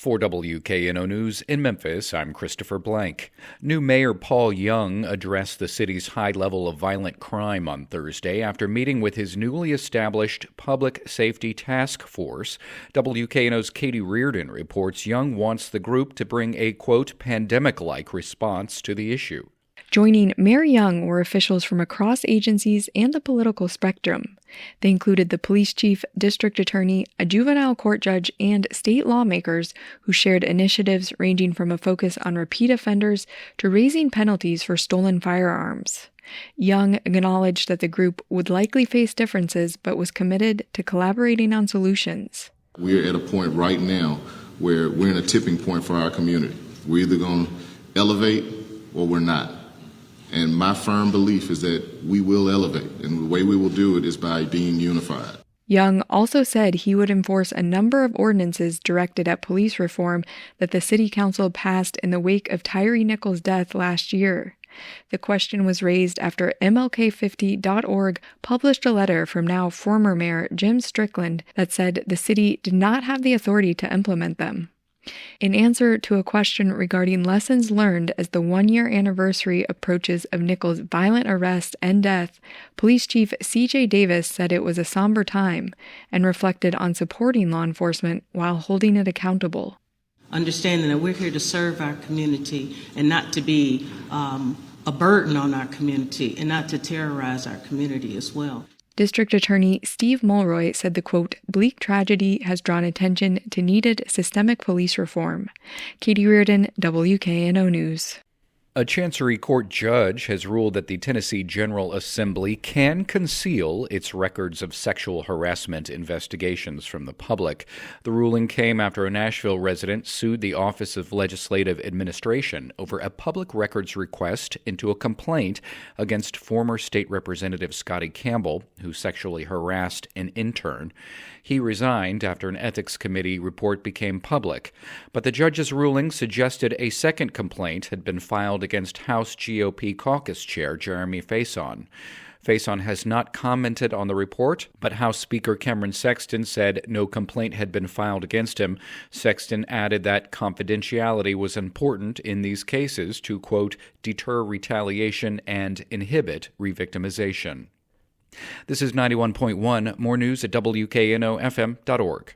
For WKNO News in Memphis, I'm Christopher Blank. New Mayor Paul Young addressed the city's high level of violent crime on Thursday after meeting with his newly established Public Safety Task Force. WKNO's Katie Reardon reports Young wants the group to bring a, quote, pandemic-like response to the issue. Joining Mayor Young were officials from across agencies and the political spectrum. They included the police chief, district attorney, a juvenile court judge, and state lawmakers who shared initiatives ranging from a focus on repeat offenders to raising penalties for stolen firearms. Young acknowledged that the group would likely face differences but was committed to collaborating on solutions. We're at a point right now where we're in a tipping point for our community. We're either going to elevate or we're not. And my firm belief is that we will elevate, and the way we will do it is by being unified. Young also said he would enforce a number of ordinances directed at police reform that the city council passed in the wake of Tyree Nichols' death last year. The question was raised after MLK50.org published a letter from now former Mayor Jim Strickland that said the city did not have the authority to implement them. In answer to a question regarding lessons learned as the one-year anniversary approaches of Nichols' violent arrest and death, Police Chief C.J. Davis said it was a somber time and reflected on supporting law enforcement while holding it accountable. Understanding that we're here to serve our community and not to be a burden on our community and not to terrorize our community as well. District Attorney Steve Mulroy said the, quote, bleak tragedy has drawn attention to needed systemic police reform. Katie Reardon, WKNO News. A Chancery Court judge has ruled that the Tennessee General Assembly can conceal its records of sexual harassment investigations from the public. The ruling came after a Nashville resident sued the Office of Legislative Administration over a public records request into a complaint against former State Representative Scotty Campbell, who sexually harassed an intern. He resigned after an ethics committee report became public, but the judge's ruling suggested a second complaint had been filed against House GOP caucus chair Jeremy Faison. Faison has not commented on the report, but House Speaker Cameron Sexton said no complaint had been filed against him. Sexton added that confidentiality was important in these cases to, quote, deter retaliation and inhibit revictimization. This is 91.1. More news at WKNOFM.org.